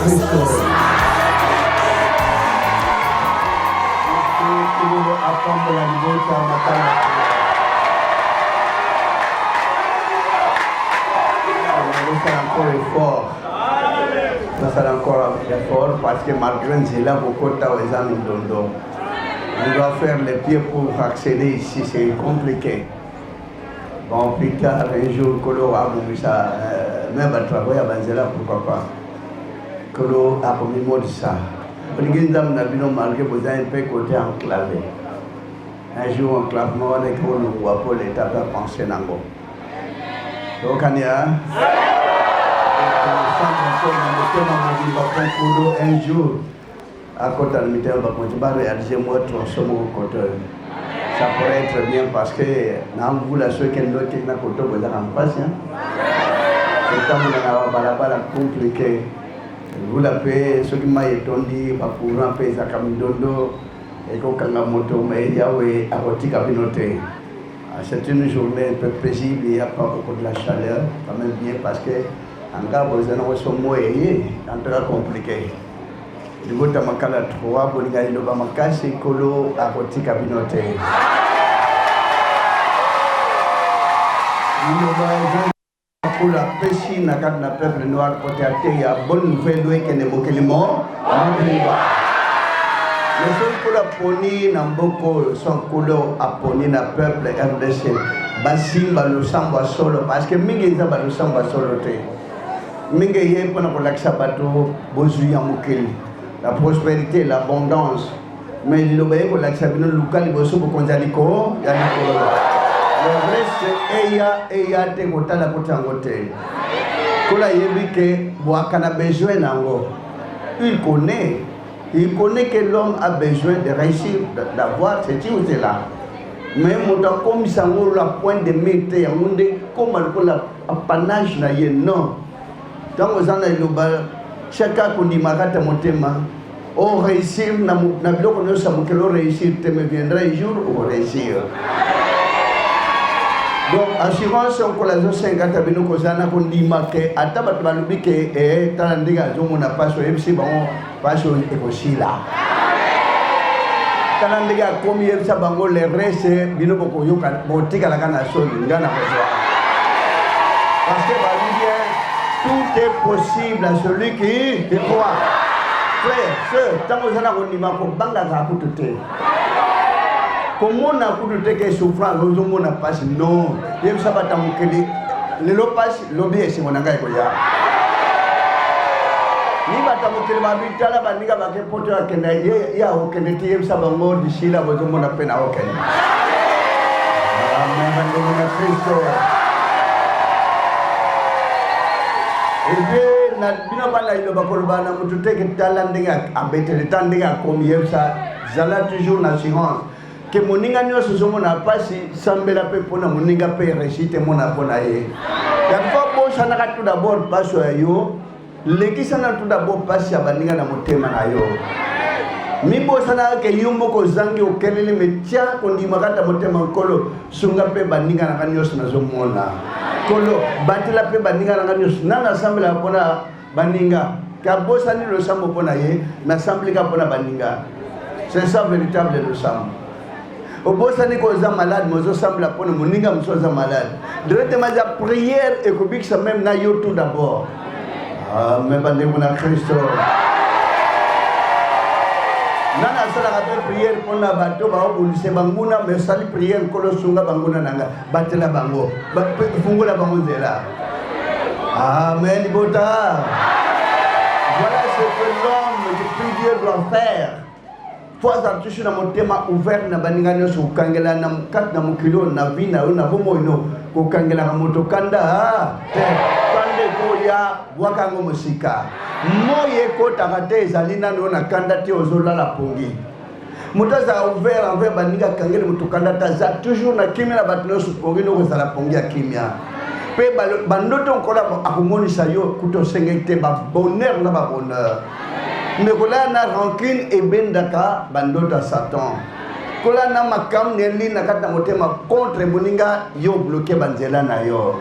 Kristo. Apambola libota makala. On va encore effort. Ça sera encore effort parce que malgré Nzela, beaucoup de temps, les amis d'Ondo. On doit faire les pieds pour accéder ici, c'est compliqué. Bon, plus tard, un jour, Kolo a voulu ça, même à travailler à Banzela, pourquoi pas. Kolo a commis mot de ça. On dit que nous avons malgré vous avez un peu côté enclavé. Un jour, enclavement, on est qu'on nous voit pour l'État à penser nango. Donc, on y a un jour, à côté de l'État, on va réaliser moi transformer au côté. Ça pourrait être bien parce que dans vous la ceux qui nous qui n'a côté vous en face hein. C'est comme on a balabala compliqué. Vous la paix ceux qui m'a étonné pas pour un pays à Kamidondo et qu'on a moto mais Yahweh a roti cabinoté. C'est une journée un peu paisible, il n'y a pas beaucoup de la chaleur, quand même bien parce que en cas vous en sont moyens, en très compliqué. Du coup, dans ma cala 3, pour les gars, c'est Kolo à roti cabinoté. Pour la pêche, n'a qu'à la peuple noir côté à terre, il y a bonne nouvelle qui n'est pas mort. Les autres pour la poni, n'a beaucoup son Kolo à poni, n'a peuple RDC. Basimba le samba solo, parce que Mingi Zaba le samba solo. Mingi yé pour la Sabato, Bozuya Mukeli. La prospérité, l'abondance. Mais il y a la Sabino local, il y a le Konjaliko, il y a le reste, il y a des côtés à côté. Kola yebike, Boakana besoin nango. Il connaît que l'homme a besoin de réussir, d'avoir ceci ou cela. Mais mon temps comme ça, on la pointe de mété, on est comme un panache non. Tant que ça, chacun qu'on dit marata mon thème, on réussir, n'a pas qu'on ça qu'on réussir, thème viendra un jour ou réussir. Donc assurance on collazo 50 abino kozana qu'on dit marqué à tabac balubi que est talandiga zomo na paso MC bon paso aussi là. Talandiga comme il sa bango les restes bino boko yoka botika la kana sol ngana kwa. Parce que tout est possible à celui qui croit. Frère, sœur, tant que ça n'a pas de banga za kututé. Comment on a kututé que souffrance, on n'a pas non. Il y a ça va t'amukeli. Le lopas, l'objet c'est mon engagement koya. Ni va t'amukeli ma bitala bandiga ba ke poto ya kenda ya okene ti yem ça ba ngor d'ici là vous on a peine à okene. Amen, Amen, Christo. Et na bino bala ilo bakolbana mutu teke talandinga abetele tandinga comme yebsa zala toujours l'assurance que moninga nyoso somo na pasi sambela pe pona moninga pe réussite mona pona ye ya fa bo sana ka tout d'abord paso yo leki sana tout d'abord pasi abaninga na motema na yo mi bo sana ke yumbo ko zangi o kelele metia ko ndi makata motema kolo sunga pe baninga na kanyoso na zomona kolo batila pe baninga na kanyoso na assemblée pona baninga ka bosani le sambo pona ye na assemblée ka pona baninga c'est ça véritable le sambo au bosani ko za malade mozo sambla pona moninga msoza malade directement ja prière et ko biksa même na yo tout d'abord mais bande mona Christo nana sala ka prière pona bato ba obulise banguna mais sali prière ko lo sunga banguna nanga batela bango fungula bango zela amen bota. Voilà ce que l'homme de prière doit faire. Fois artushi na motema ouvert na baninga nyoso kangela na kat na mukilo na vina na bomo ino ko kangela na motokanda kande ko ya wakango musika moye ko takate zalina no na kanda ti ozola la pongi mutaza ouvert envers baninga kangela motokanda taza toujours na kimia na batno supongi no ko zala pongi ya kimia pe bandoto nkola akomonisa yo kuto sengete ba bonheur na ba bonheur. Mais kola na rancune et bendaka bandoto Satan. Kola na makam neli na kata motema contre moninga yo bloqué banzela na yo.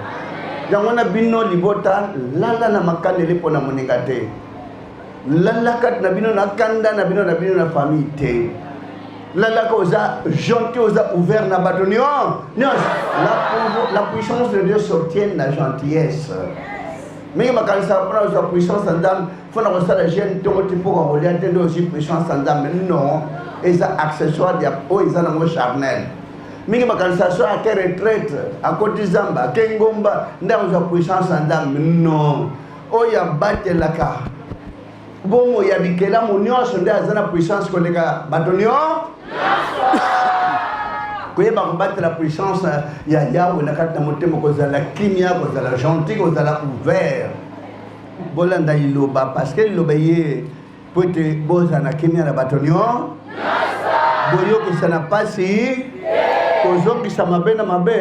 Yango na bino libota lala na makaneli pona moninga te. Lalakat na bino na kanda na bino na famille te. Lalaka osa gentil osa ouvert na bato la puissance de Dieu s'obtient de la gentillesse. Mais quand ça prend la puissance en dame, faut na kosa la jeune tongo tipo ko rolia tendo aussi puissance en dame non, et ça accessoire dia po ils en ont charnel. Mingi makanisa so à quelle retraite à côté zamba kengomba nda za puissance en dame non. Oya bate la ka. Bon ya bikela monyo so nda za na puissance ko leka batonio. Koyeba combattre la puissance ya Yahweh na kati na motema kozala kimia kozala gentil kozala ouvert bolanda iloba parce que iloba ye pote boza na kimia na batonio boyo kisana pasi kozo kisama mabe na mabe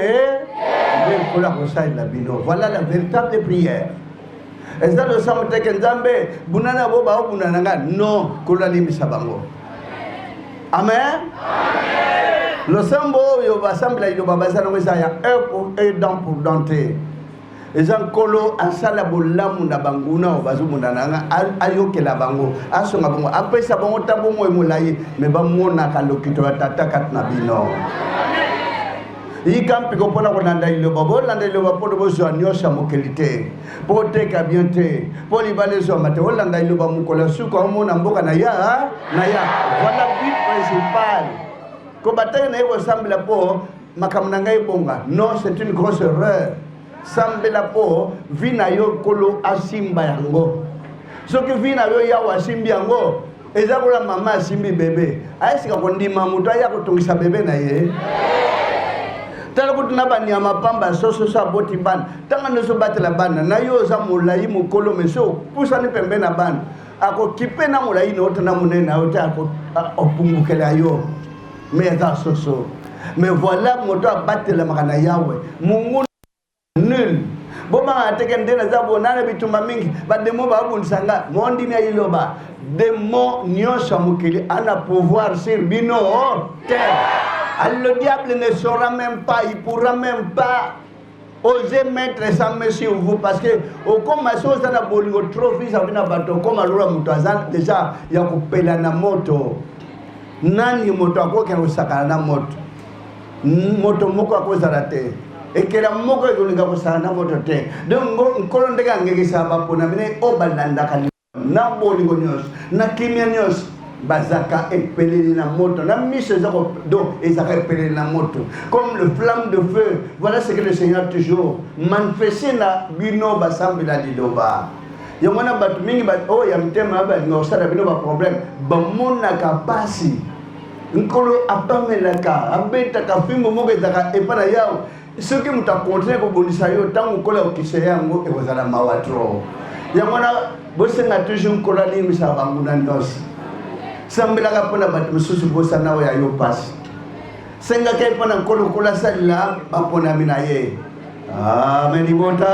de kola kosaila bino. Voilà la véritable prière. Eza do samoteke nzambe bunana bo ba bunana nga non kola limisa bango. Amen. Le sambo yo basambla yo babazana wezaya un dent pour denter. Ezan kolo asala bolamu na banguna obazumuna nanga ayokela bango asonga bango apesa bango tabongo emulayi me bamona kalokito tata kat na bino. Ikampi ko pona kolanda ilo babo landa ilo babo do zo nyosha mokelite pote ka biente poli balezo mate landa ilo ba mukola suko mona mboka na ya voilà but principal. Ko bataille na yo sambela po makamna ngai bonga non, c'est une grosse erreur. Sambela po vina yo kolo asimba yango soki vina yo ya wasimbi yango eza kola mama asimbi bebe aisika kondima mutu aya kotongisa bebe na ye tala kutuna banyama pamba soso sa boti bana tanga neso batela bana na yo za molai mokolo meso pusani pembe na bana ako kipe na molai no tana munena yo ta ko opungukela yo mais ça soso mais voilà moto abatela makana yawe mungu nul boma ateke ndena za bonana bituma mingi bademo babunisanga mondi mi iloba demo nyosha mukili ana pouvoir sur bino terre. Le diable ne saura même pas, il pourra même pas oser mettre sa main sur vous parce que au commencé aux ana bolingo trop fils avina bato comme alora mutazan déjà ya kupela na moto nani moto akoke usakana na moto moko akozala te ekela moko ekolinga kosala na moto te donc nkolo ndenge angekisa bapona mine obalanda kali na bolingo nyos na kimia nyos bazaka epeleli na moto na mise zako do ezaka epeleli na moto comme le flamme de feu. Voilà ce que le Seigneur toujours manifesté na bino basambela liloba yamona batu mingi ba o ya mtema ba ngosala bino ba problème bamona kapasi nkolo apamelaka abetaka fimbo moko ezaka epana yao soki muta continue kobondisa yo tango kola okise yango ekozala mawatro yamona bosenga toujours kola limisa banguna ndosi sambelaka pona bato mosusu bosana oyo yo pasi sengaka epona nkolo kola salila baponami na ye. Amen ibota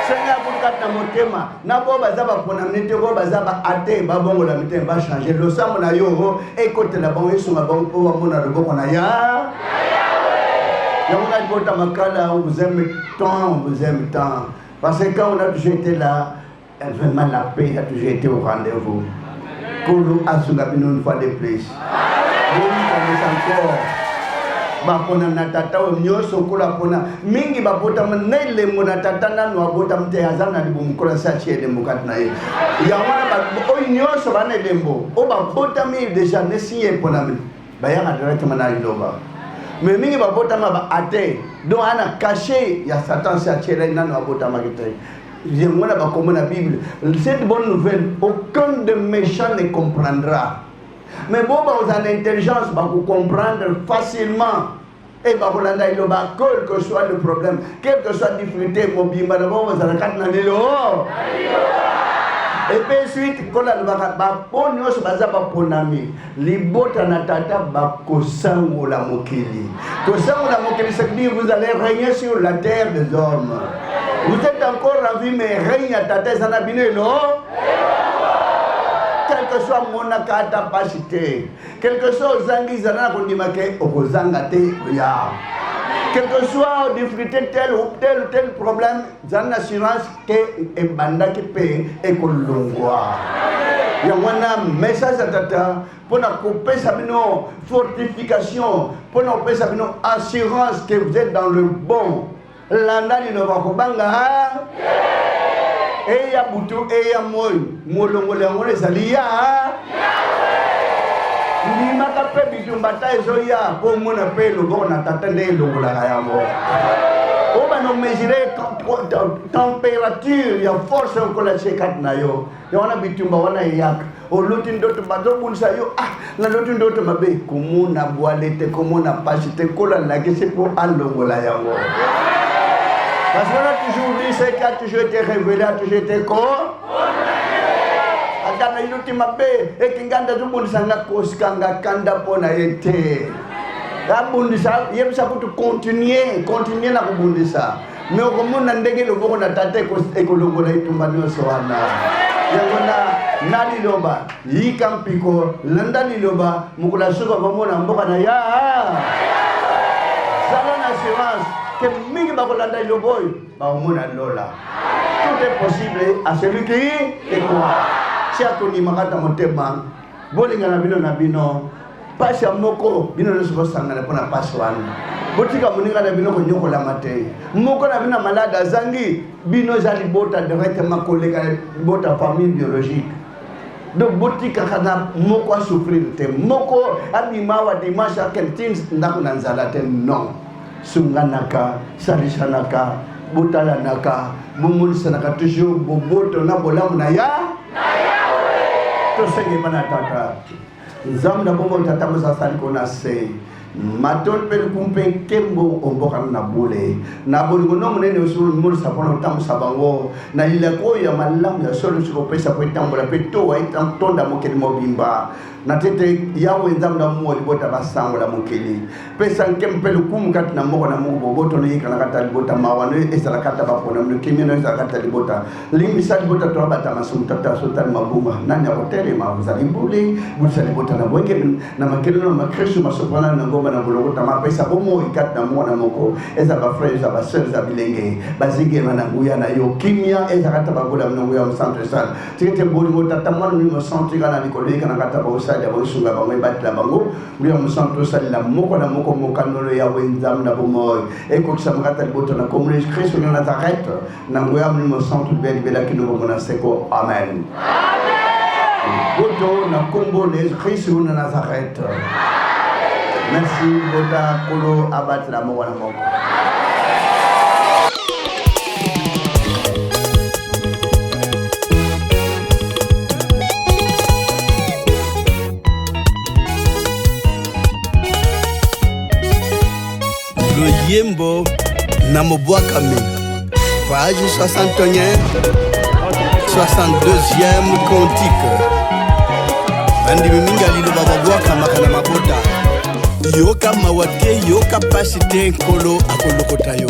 senga bukata motema na bo baza baponami te bo baza ba ate babongola mitema ba changer lo samo na yo ekotela bango esunga bango po bamona loboko na ya yamona ibota makala on vous aime tant parce que quand on a toujours été là, vraiment la paix a toujours été au rendez-vous. Kolo asungabino une fois de plus. Oui, encore. Bapona na tata o nyoso kola pona mingi bapota manele mona tata na no abota mte azana di bumkola sa chiele mukat na ye. Ya wana ba o nyoso bana lembo. O bapota mi déjà ne signé pona mi. Ba ya directement na iloba. Mais mingi bapota ma ba ate. Donc ana caché ya Satan sa chiele na no abota magite. Je vois là comme la Bible. Cette bonne nouvelle, aucun de méchants ne comprendra. Mais bon, vous avez l'intelligence, vous comprendre facilement. Et bah, vous l'avez dit, quel que soit le problème, quelle que soit la difficulté, vous avez dit, et puis ensuite, quand on va ponyo se baza ba ponami, libota na tata ba kosango la mokili. Kosango la mokili, c'est dire vous allez régner sur la terre des hommes. Vous êtes encore en vie, mais règne à tata zanabine, non? Quel que soit mon capacité, quel que soit zangi zana kondimake okozanga te ya. Quel que soit difficulté tel ou tel problème, j'ai une assurance que est banda qui paye et que l'on voit. Il y a un message à tata pour nous couper sa fortification, pour nous couper sa assurance que vous êtes dans le bon. L'anda di no bakobanga. Et ya butu et ya moy. Molongo le ngone salia. Ni mata pe bijumbata ezoya po mona pe lo bona tatende lo la ya mo. On va nous mesurer température, il y a force qu'on la chekat na yo. Il y a un bitumba wana yak. O lutin d'autres bateaux pour ça yo. Ah, la lutin d'autres mabe. Comment na boalete, comment na pasite, kola la que c'est pour alongo la ya mo. Parce qu'on a toujours dit c'est qui a toujours été révélé, a toujours été quoi. Akana lutin mabe. Et kinganda tu bon sanga koskanga kanda pona ete. Abundisa, il y a pour continuer na kubundisa. Mais au moment où ndege le bon na tate ko ekologo la itumbano soana. Yangona nali loba, yikampiko, landali loba, mukula suka bomona mboka na ya. Salon assurance que mingi bakolanda loboy, ba omona lola. Tout est possible à celui qui est quoi. Si atoni makata motema, bolinga na bino pasi ya moko bino no so sangana pona pasi wana botika muninga na bino ko nyokola mate moko na bino malade zangi bino zali bota directement koleka bota famille biologique donc botika kana moko a souffrir te moko abima wa dimanche quel things ndako na nzala te non sunganaka salishanaka botalanaka mumulisanaka toujours boboto na bolamu na ya to senge mana tata Zamda bomo tatamu sasali kona se maton pel kumpen kembo omboka na bole na bole ngono munene usuru mulu sapona tamu sabango na ila ko ya malamu ya solo siko pesa ko tambola peto wa tonda mokeli mobimba na tete yawe zamda mo libota basango la mokeli pesa kempel kum kat na moko na mugo boto no yika na kata libota mawana esala kata bapona mu kimino esala kata libota limbi sa libota to bata masum tata sultan mabuma nanya hoteli mabuza libuli busa libota na boke na makelo na makresu masopana na ngoma na bologota mapesa bomo ikat na mwana moko eza ba frère eza ba sœur eza bilenge bazige na nguya na yo kimia eza kata bagola na nguya mu centre sal tikete boli mo tata mwana ni mo centre kana likolo kana kata ba usali abo sunga ba mai batla bango nguya mu centre sal la moko na moko mokanolo ya wenzam na bomo e ko ksa mkata liboto na komune Christ na Nazareth na nguya mu centre bela kino bomo na seko amen. Boto na kombo les Christ na Nazareth. Merci Boda Kolo Abat la Moana Moko. Le Yembo Namobwakame, page 61, 62e cantique. Bandi minga lilo babwaka makana mabota. Yoka mawake, yoka pasite kolo akolokota yo.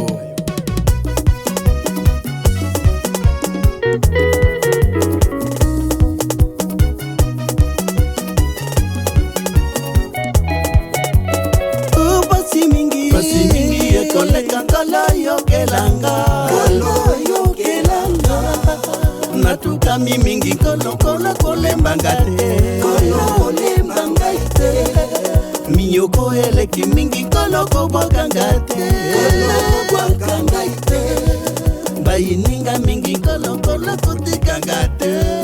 Pasi mingi ekoleka kolo yokelanga. Natuka mingi kolo kolembanga te. Miyoko eleki mingi koloko bokangate bayininga mingi koloko kutikangate